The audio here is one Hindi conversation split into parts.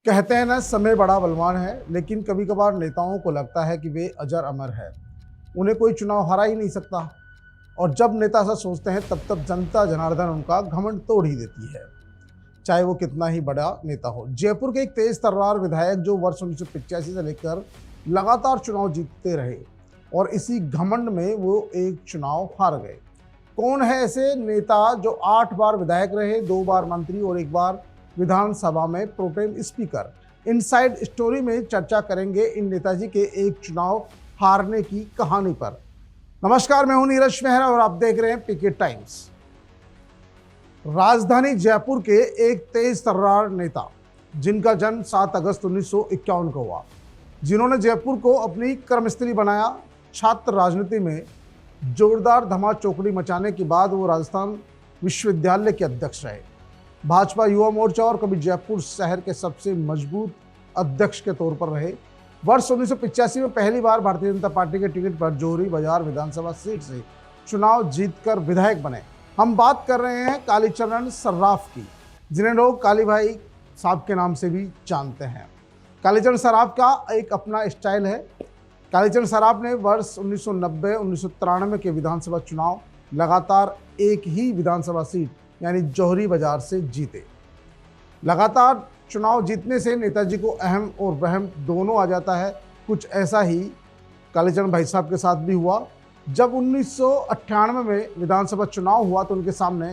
कहते हैं ना, समय बड़ा बलवान है, लेकिन कभी कभार नेताओं को लगता है कि वे अजर अमर है, उन्हें कोई चुनाव हरा ही नहीं सकता। और जब नेता ऐसा सोचते हैं तब तब जनता जनार्दन उनका घमंड तोड़ ही देती है, चाहे वो कितना ही बड़ा नेता हो। जयपुर के एक तेज तर्रार विधायक जो वर्ष 1985 से लेकर लगातार चुनाव जीतते रहे और इसी घमंड में वो एक चुनाव हार गए। कौन है ऐसे नेता जो 8 बार विधायक रहे, 2 बार मंत्री और 1 बार विधानसभा में प्रोटेम स्पीकर? इनसाइड स्टोरी में चर्चा करेंगे इन नेताजी के एक चुनाव हारने की कहानी पर। नमस्कार, मैं हूं नीरज मेहरा और आप देख रहे हैं पीके टाइम्स। राजधानी जयपुर के एक तेज तर्रार नेता जिनका जन्म 7 अगस्त 1951 को हुआ, जिन्होंने जयपुर को अपनी कर्मस्थली बनाया। छात्र राजनीति में जोरदार धमाचौकड़ी मचाने के बाद वो राजस्थान विश्वविद्यालय के अध्यक्ष रहे, भाजपा युवा मोर्चा और कभी जयपुर शहर के सबसे मजबूत अध्यक्ष के तौर पर रहे। वर्ष 1985 में पहली बार भारतीय जनता पार्टी के टिकट पर जोहरी बाजार विधानसभा सीट से चुनाव जीतकर विधायक बने। हम बात कर रहे हैं कालीचरण सर्राफ की, जिन्हें लोग काली भाई साहब के नाम से भी जानते हैं। कालीचरण सर्राफ का एक अपना स्टाइल है। कालीचरण सर्राफ ने वर्ष 1990-1993 के विधानसभा चुनाव लगातार एक ही विधानसभा सीट यानी जोहरी बाजार से जीते। लगातार चुनाव जीतने से नेताजी को अहम और वहम दोनों आ जाता है। कुछ ऐसा ही कालीचरण भाई साहब के साथ भी हुआ। जब 1998 में विधानसभा चुनाव हुआ तो उनके सामने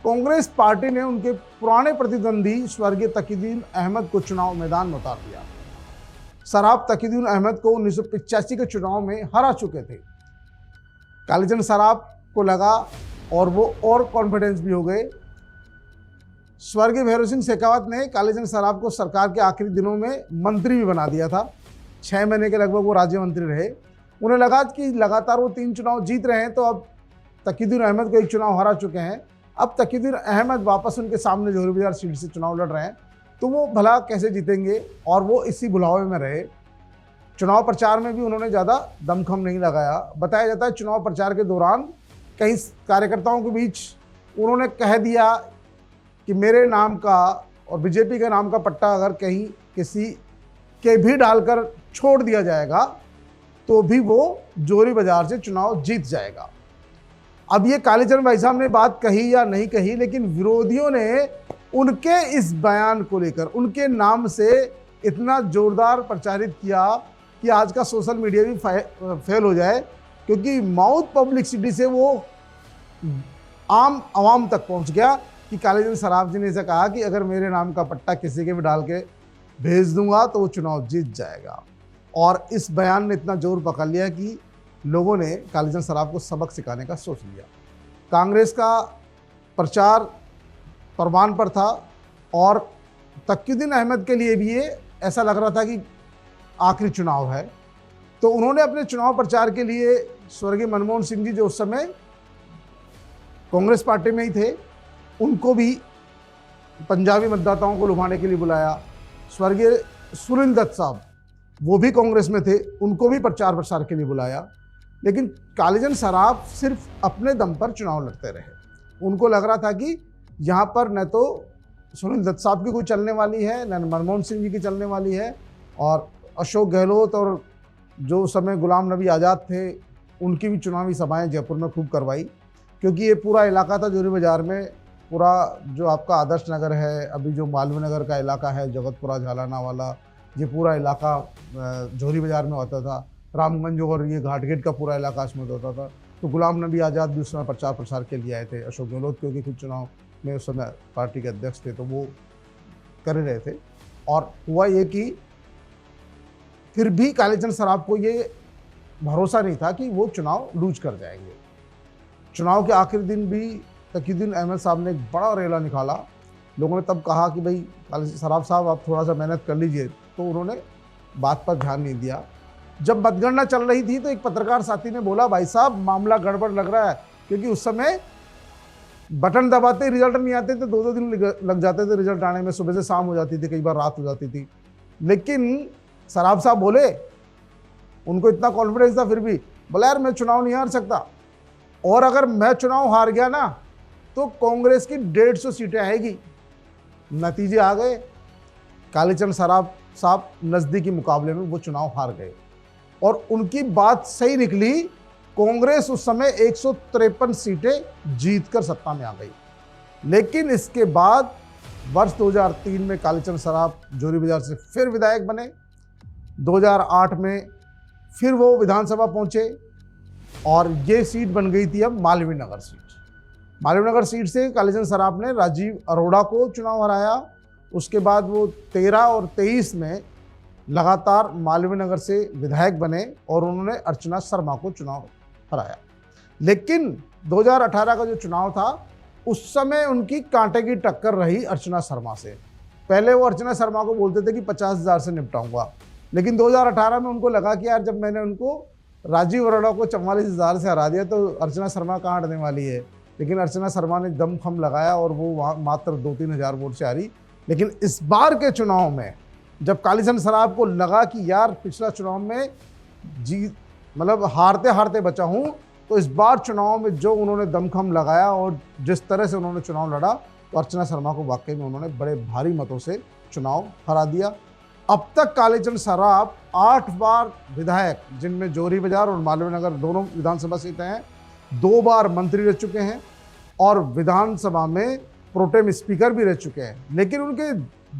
कांग्रेस पार्टी ने उनके पुराने प्रतिद्वंदी स्वर्गीय तकीउद्दीन अहमद को चुनाव मैदान में उतार दिया। सर्राफ तकीउद्दीन अहमद को 1985 के चुनाव में हरा चुके थे। कालीचरण सर्राफ को लगा और वो और कॉन्फिडेंस भी हो गए। स्वर्गीय भैरव सिंह शेखावत ने कालीचरण सर्राफ को सरकार के आखिरी दिनों में मंत्री भी बना दिया था। 6 महीने के लगभग वो राज्य मंत्री रहे। उन्हें लगा कि लगातार वो 3 चुनाव जीत रहे हैं, तो अब तकीउद्दीन अहमद को एक चुनाव हरा चुके हैं, अब तकीउद्दीन अहमद वापस उनके सामने जोहरी बाजार सीट से चुनाव लड़ रहे हैं, तो वो भला कैसे जीतेंगे। और वो इसी बुलावे में रहे। चुनाव प्रचार में भी उन्होंने ज़्यादा दमखम नहीं लगाया। बताया जाता है चुनाव प्रचार के दौरान कई कार्यकर्ताओं के बीच उन्होंने कह दिया कि मेरे नाम का और बीजेपी के नाम का पट्टा अगर कहीं किसी के भी डालकर छोड़ दिया जाएगा तो भी वो जोहरी बाजार से चुनाव जीत जाएगा। अब ये कालीचरण भाई साहब ने बात कही या नहीं कही, लेकिन विरोधियों ने उनके इस बयान को लेकर उनके नाम से इतना जोरदार प्रचारित किया कि आज का सोशल मीडिया भी फेल हो जाए, क्योंकि माउथ पब्लिसिटी से वो आम आवाम तक पहुंच गया कि कालीचरण सर्राफ जी ने ऐसा कहा कि अगर मेरे नाम का पट्टा किसी के भी डाल के भेज दूंगा तो वो चुनाव जीत जाएगा। और इस बयान ने इतना जोर पकड़ लिया कि लोगों ने कालीचरण सर्राफ को सबक सिखाने का सोच लिया। कांग्रेस का प्रचार परवान पर था और तकीउद्दीन अहमद के लिए भी ये ऐसा लग रहा था कि आखिरी चुनाव है, तो उन्होंने अपने चुनाव प्रचार के लिए स्वर्गीय मनमोहन सिंह जी, जो उस समय कांग्रेस पार्टी में ही थे, उनको भी पंजाबी मतदाताओं को लुभाने के लिए बुलाया। स्वर्गीय सुनील दत्त साहब, वो भी कांग्रेस में थे, उनको भी प्रचार प्रसार के लिए बुलाया। लेकिन कालीचरण सर्राफ सिर्फ अपने दम पर चुनाव लड़ते रहे। उनको लग रहा था कि यहाँ पर न तो सुनील दत्त साहब की कोई चलने वाली है, न मनमोहन सिंह जी की चलने वाली है, और अशोक गहलोत और जो उस समय गुलाम नबी आज़ाद थे उनकी भी चुनावी सभाएं जयपुर में खूब करवाई, क्योंकि ये पूरा इलाका था जोहरी बाजार में, पूरा जो आपका आदर्श नगर है, अभी जो मालवीय नगर का इलाका है, जगतपुरा झालाना वाला, ये पूरा इलाका जोहरी बाजार में होता था। रामगंज और ये घाटगेट का पूरा इलाका इसमें होता था। तो गुलाम नबी आज़ाद भी उस समय प्रचार प्रसार के लिए आए थे। अशोक गहलोत क्योंकि खुद चुनाव में उस समय पार्टी के अध्यक्ष थे, तो वो कर रहे थे। और हुआ ये कि फिर भी कालीचरण सर्राफ को ये भरोसा नहीं था कि वो चुनाव लूज कर जाएंगे। चुनाव के आखिरी दिन भी तकीउद्दीन अहमद साहब ने एक बड़ा रेला निकाला। लोगों ने तब कहा कि भाई कालीचरण सर्राफ साहब आप थोड़ा सा मेहनत कर लीजिए, तो उन्होंने बात पर ध्यान नहीं दिया। जब मतगणना चल रही थी तो एक पत्रकार साथी ने बोला, भाई साहब मामला गड़बड़ लग रहा है, क्योंकि उस समय बटन दबाते रिजल्ट नहीं आते थे, 2-2 दिन लग जाते थे रिजल्ट आने में, सुबह से शाम हो जाती थी, कई बार रात हो जाती थी। लेकिन सर्राफ साहब बोले, उनको इतना कॉन्फिडेंस था, फिर भी बोला यार मैं चुनाव नहीं हार सकता, और अगर मैं चुनाव हार गया ना तो कांग्रेस की 150 सीटें आएगी। नतीजे आ गए। कालीचरण सराफ साहब नज़दीकी मुकाबले में वो चुनाव हार गए और उनकी बात सही निकली। कांग्रेस उस समय 153 सीटें जीतकर सत्ता में आ गई। लेकिन इसके बाद वर्ष 2003 में कालीचरण सराफ जोरी बाजार से फिर विधायक बने। 2008 में फिर वो विधानसभा पहुंचे और ये सीट बन गई थी अब मालवीय नगर सीट। मालवीय नगर सीट से कालीचरण सराफ ने राजीव अरोड़ा को चुनाव हराया। उसके बाद वो 13 और 23 में लगातार मालवीय नगर से विधायक बने और उन्होंने अर्चना शर्मा को चुनाव हराया। लेकिन 2018 का जो चुनाव था उस समय उनकी कांटे की टक्कर रही अर्चना शर्मा से। पहले वो अर्चना शर्मा को बोलते थे कि 50,000 से निपटाऊंगा, लेकिन 2018 में उनको लगा कि यार जब मैंने उनको राजीव अरोड़ा को 44,000 से हरा दिया तो अर्चना शर्मा कहाँ हटने वाली है। लेकिन अर्चना शर्मा ने दम खम लगाया और वो वहाँ मात्र 2-3 हज़ार वोट से हारी। लेकिन इस बार के चुनाव में जब कालीचरण सराफ को लगा कि यार पिछला चुनाव में मतलब हारते हारते बचा हूँ, तो इस बार चुनाव में जो उन्होंने दमखम लगाया और जिस तरह से उन्होंने चुनाव लड़ा, तो अर्चना शर्मा को वाकई में उन्होंने बड़े भारी मतों से चुनाव हरा दिया। अब तक कालीचरण सराफ 8 बार विधायक, जिनमें जोरी बाजार और मालवीय नगर दोनों विधानसभा सीटें हैं, 2 बार मंत्री रह चुके हैं और विधानसभा में प्रोटेम स्पीकर भी रह चुके हैं। लेकिन उनके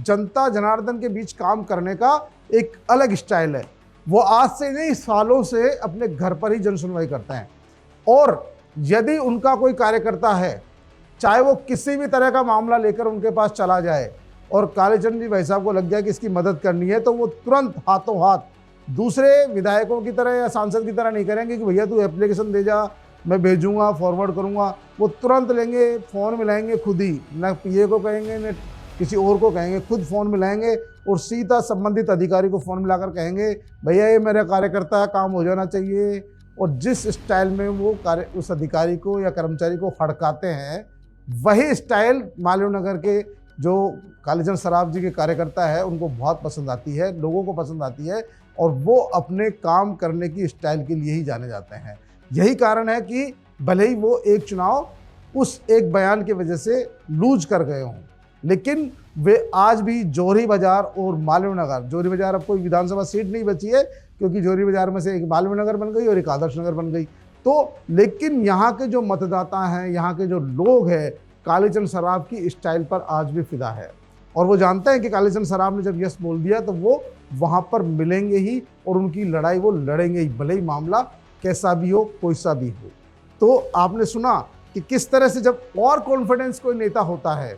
जनता जनार्दन के बीच काम करने का एक अलग स्टाइल है। वो आज से नहीं, सालों से अपने घर पर ही जनसुनवाई करते हैं और यदि उनका कोई कार्यकर्ता है, चाहे वो किसी भी तरह का मामला लेकर उनके पास चला जाए और कालीचरण जी भाई साहब को लग जाए कि इसकी मदद करनी है, तो वो तुरंत हाथों हाथ दूसरे विधायकों की तरह या सांसद की तरह नहीं करेंगे कि भैया तू एप्लीकेशन दे जा, मैं भेजूंगा, फॉरवर्ड करूंगा। वो तुरंत लेंगे, फ़ोन मिलाएंगे खुद ही, न पीए को कहेंगे न किसी और को कहेंगे, खुद फ़ोन मिलाएंगे और सीधा संबंधित अधिकारी को फ़ोन मिलाकर कहेंगे भैया ये मेरा कार्यकर्ता है, काम हो जाना चाहिए। और जिस स्टाइल में वो उस अधिकारी को या कर्मचारी को हड़काते हैं, वही स्टाइल मालवीय नगर के जो कालीचरण सराफ जी के कार्यकर्ता है उनको बहुत पसंद आती है, लोगों को पसंद आती है और वो अपने काम करने की स्टाइल के लिए ही जाने जाते हैं। यही कारण है कि भले ही वो एक चुनाव उस एक बयान की वजह से लूज कर गए हों, लेकिन वे आज भी जोरी बाजार और मालवीय नगर, जोरी बाजार अब कोई विधानसभा सीट नहीं बची है क्योंकि जोरी बाजार में से एक मालवीय नगर बन गई और एक आदर्श नगर बन गई। तो लेकिन यहाँ के जो मतदाता हैं, यहाँ के जो लोग हैं, कालीचरण सराफ की स्टाइल पर आज भी फिदा है और वो जानते हैं कि कालीचरण सराफ ने जब यस बोल दिया तो वो वहाँ पर मिलेंगे ही और उनकी लड़ाई वो लड़ेंगे ही, भले ही मामला कैसा भी हो, कोई सा भी हो। तो आपने सुना कि किस तरह से जब और कॉन्फिडेंस कोई नेता होता है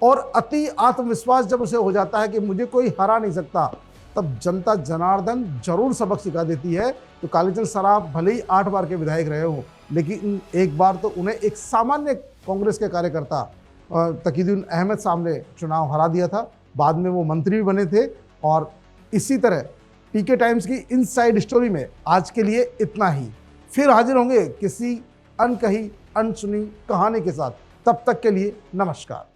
और अति आत्मविश्वास जब उसे हो जाता है कि मुझे कोई हरा नहीं सकता, तब जनता जनार्दन जरूर सबक सिखा देती है। तो कालीचरण सराफ भले ही 8 बार के विधायक रहे हो, लेकिन एक बार तो उन्हें एक सामान्य कांग्रेस के कार्यकर्ता तकीउद्दीन अहमद साहब ने चुनाव हरा दिया था। बाद में वो मंत्री भी बने थे। और इसी तरह पीके टाइम्स की इनसाइड स्टोरी में आज के लिए इतना ही। फिर हाजिर होंगे किसी अनकही अनसुनी कहानी के साथ। तब तक के लिए नमस्कार।